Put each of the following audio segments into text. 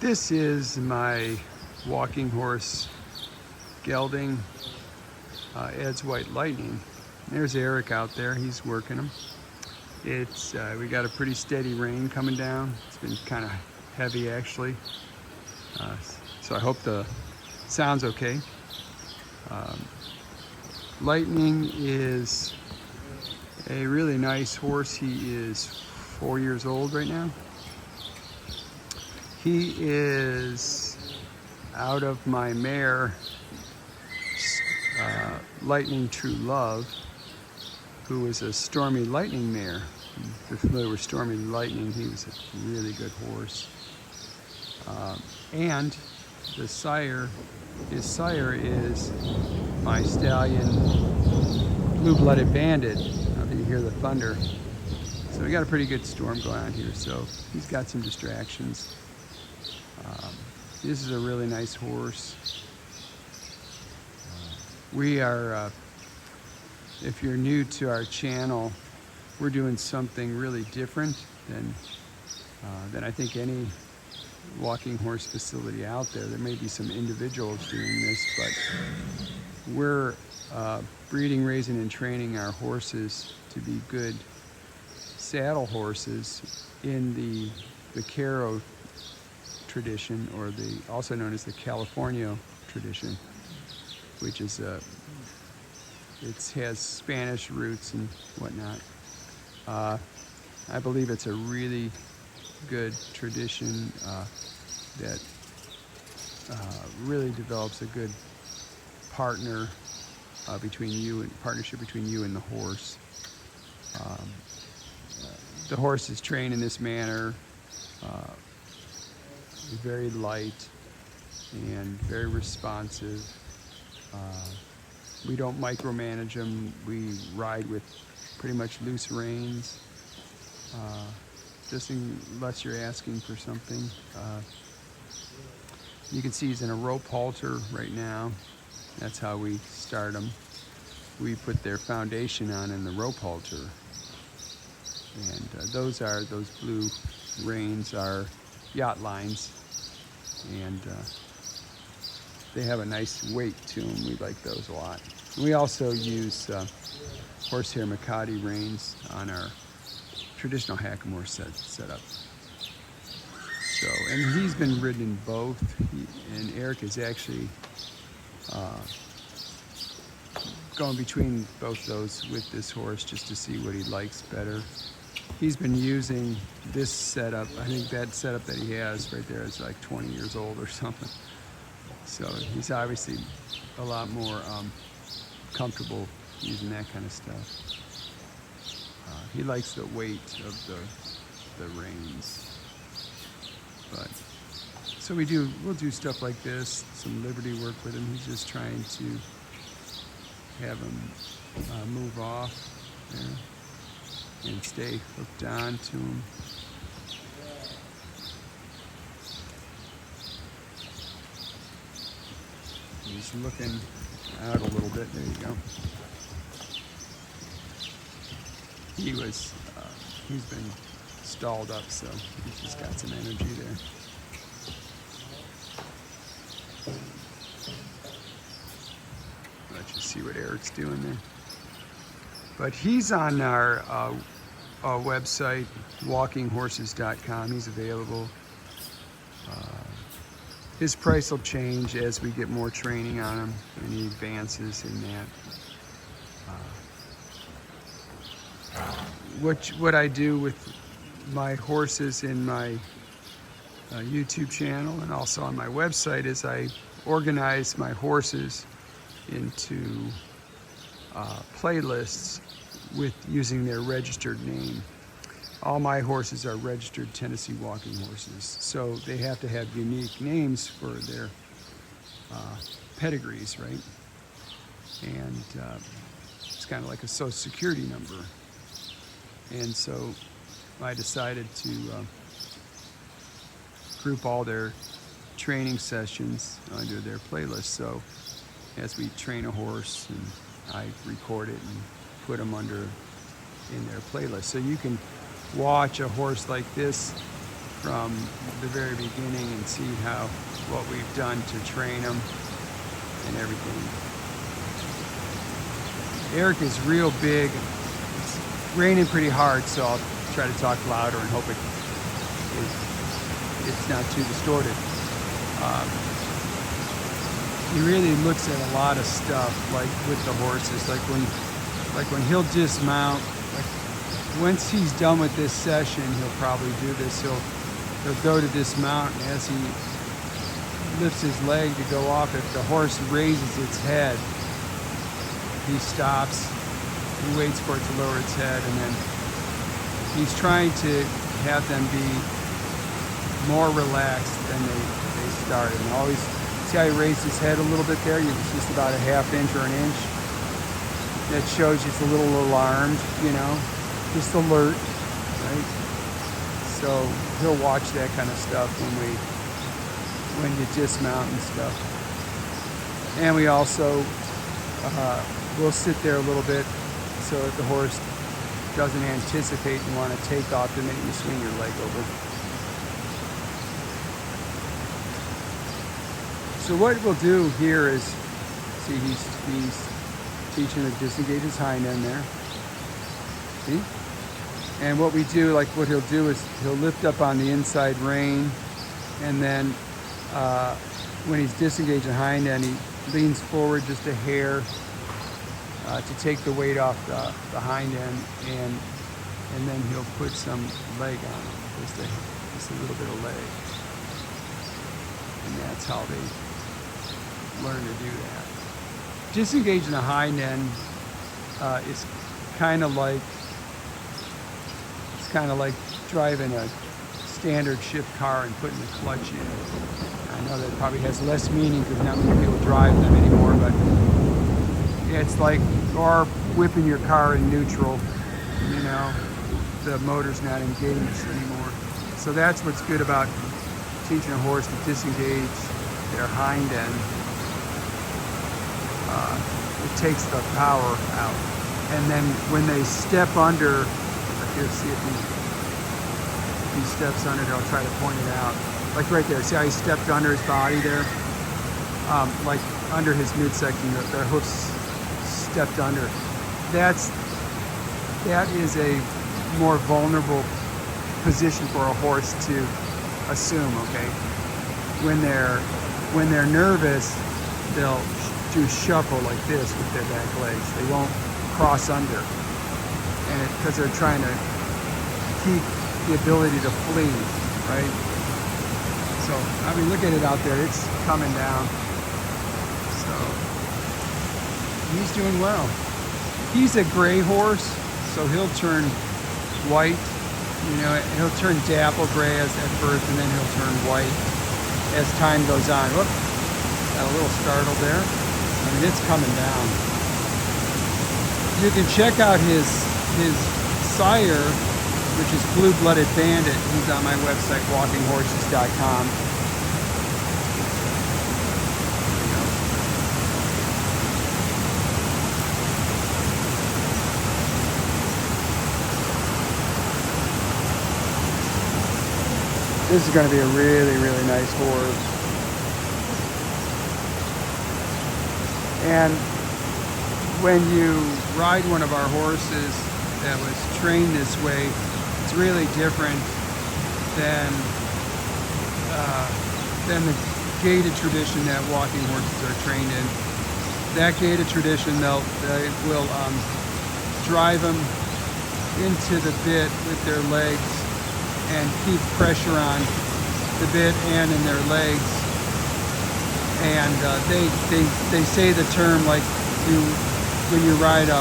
This is my walking horse gelding Ed's White Lightning. There's Eric out there, he's working him. We got a pretty steady rain coming down. It's been kind of heavy actually. So I hope the sound's okay. Lightning is a really nice horse. He is 4 years old right now. He is out of my mare, Lightning True Love, who is a Stormy Lightning mare. If you're familiar with Stormy Lightning, he was a really good horse. And his sire is my stallion, Blue-Blooded Bandit. You hear the thunder. So we got a pretty good storm going on here, so he's got some distractions. This is a really nice horse. We are, if you're new to our channel, we're doing something really different than I think any walking horse facility out there. There may be some individuals doing this, but we're breeding, raising, and training our horses to be good saddle horses in the vaquero tradition, or also known as the California tradition, which is it has Spanish roots and whatnot. I believe it's a really good tradition that really develops a good partnership between you and the horse. The horse is trained in this manner, very light and very responsive. We don't micromanage them. We ride with pretty much loose reins, just unless you're asking for something. You can see he's in a rope halter right now. That's how we start them. We put their foundation on in the rope halter. And those blue reins are yacht lines, and they have a nice weight to them. We like those a lot. We also use horsehair Makati reins on our traditional hackamore setup. So, and he's been ridden in both. And Eric is actually going between both those with this horse just to see what he likes better. He's been using this setup. I think that setup that he has right there is like 20 years old or something. So he's obviously a lot more comfortable using that kind of stuff. He likes the weight of the reins. But so we'll do stuff like this, some liberty work with him. He's just trying to have him move off there and stay hooked on to him. He's looking out a little bit. There you go. He's been stalled up, so he's just got some energy there. Let you see what Eric's doing there. But he's on our website, walkinghorses.com. He's available. His price will change as we get more training on him, and he advances in that. What I do with my horses in my YouTube channel and also on my website is I organize my horses into playlists with using their registered name. All my horses are registered Tennessee walking horses, so they have to have unique names for their pedigrees, right? And it's kind of like a social security number. And so I decided to group all their training sessions under their playlist. So as we train a horse, and I record it and put them in their playlist. So you can watch a horse like this from the very beginning and see what we've done to train him and everything. Eric is real big. It's raining pretty hard, so I'll try to talk louder and hope it's not too distorted. He really looks at a lot of stuff, like with the horses, like when he'll dismount. Like once he's done with this session, he'll probably do this. He'll go to dismount, and as he lifts his leg to go off, if the horse raises its head, he stops. He waits for it to lower its head, and then he's trying to have them be more relaxed than they started. And always see how he raised his head a little bit there? It's just about a half inch or an inch. That shows he's a little alarmed, you know, just alert, right? So he'll watch that kind of stuff when you dismount and stuff. And we also we'll sit there a little bit so that the horse doesn't anticipate and want to take off the minute you swing your leg over. So what we'll do here is, see, he's teaching to disengage his hind end there. See? And what we do, like what he'll do is he'll lift up on the inside rein, and then when he's disengaged the hind end, he leans forward just a hair to take the weight off the hind end, and then he'll put some leg on it, just a little bit of leg. And that's how they learn to do that. Disengaging the hind end is kind of like driving a standard shift car and putting the clutch in. I know that probably has less meaning because not many people drive them anymore, but it's like, or whipping your car in neutral, you know, the motor's not engaged anymore. So that's what's good about teaching a horse to disengage their hind end. It takes the power out. And then when they step under, like here, see if he steps under there, I'll try to point it out. Like right there, see how he stepped under his body there? Like under his midsection, the hoofs stepped under. That is a more vulnerable position for a horse to assume, okay? When they're nervous, they'll do shuffle like this with their back legs. They won't cross under, and because they're trying to keep the ability to flee, right? So I mean, look at it out there; it's coming down. So he's doing well. He's a gray horse, so he'll turn white. You know, he'll turn dapple gray at birth, and then he'll turn white as time goes on. Whoop, got a little startled there. I mean, it's coming down. You can check out his sire, which is Blue-Blooded Bandit. He's on my website, walkinghorses.com. There you go. This is going to be a really, really nice horse. And when you ride one of our horses that was trained this way, it's really different than the gaited tradition that walking horses are trained in. That gaited tradition, they will drive them into the bit with their legs and keep pressure on the bit and in their legs. And they say the term, like, when you ride a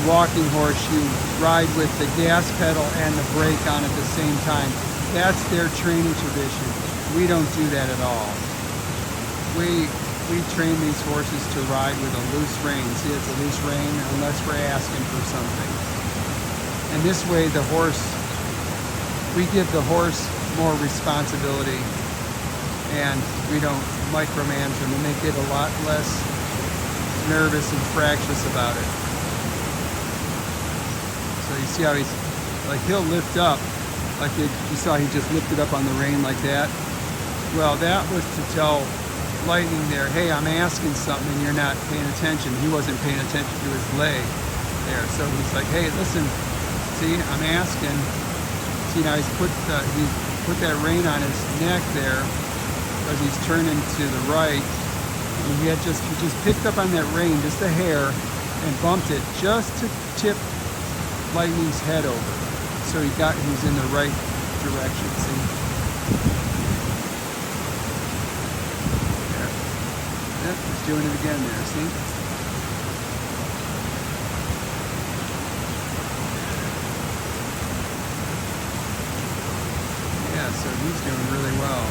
walking horse, you ride with the gas pedal and the brake on at the same time. That's their training tradition. We don't do that at all. We train these horses to ride with a loose rein. See, it's a loose rein unless we're asking for something. And this way we give the horse more responsibility, and we don't micromanage them, and they get a lot less nervous and fractious about it. So you see how he'll lift up Like you saw, he just lifted up on the rain like that. Well, that was to tell lightning there, hey, I'm asking something and you're not paying attention. He wasn't paying attention to his leg there. So he's like, hey, listen, see, I'm asking. See, now he's put that rein on his neck there because he's turning to the right. And he just picked up on that rein just a hair and bumped it just to tip Lightning's head over. So he's in the right direction, see? There. Yep, he's doing it again there, see? Yeah, so he's doing really well.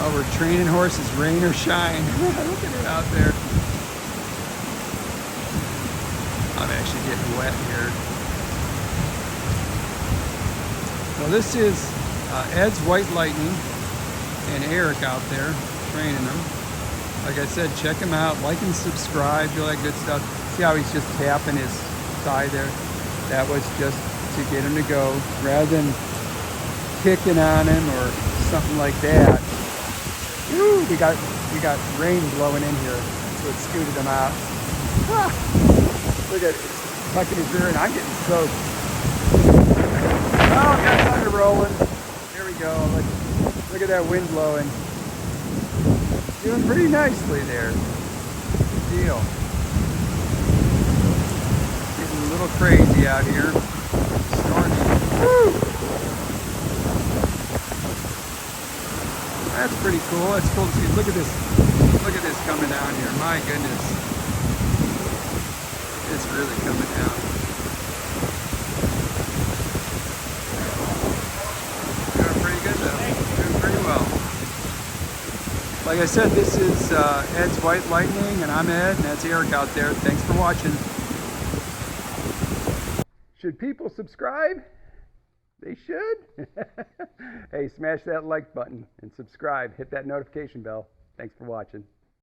Oh, we're training horses, rain or shine. Look at it out there. I'm actually getting wet here. So this is Ed's White Lightning and Eric out there training them. Like I said, check him out, like and subscribe, do all that good stuff. See how he's just tapping his thigh there? That was just to get him to go, rather than kicking on him or something like that. Woo, we got rain blowing in here, so it scooted him out. Ah. Look at it, tucking his rear, and I'm getting soaked. Oh, got thunder rolling. There we go. Look at that wind blowing. Doing pretty nicely there. Good deal. Getting a little crazy out here. Stormy. Woo! That's pretty cool. That's cool to see. Look at this. Look at this coming down here. My goodness. It's really coming down. Doing pretty good though. Doing pretty well. Like I said, this is Ed's White Lightning, and I'm Ed, and that's Eric out there. Thanks for watching. Should people subscribe? They should. Hey, smash that like button and subscribe. Hit that notification bell. Thanks for watching.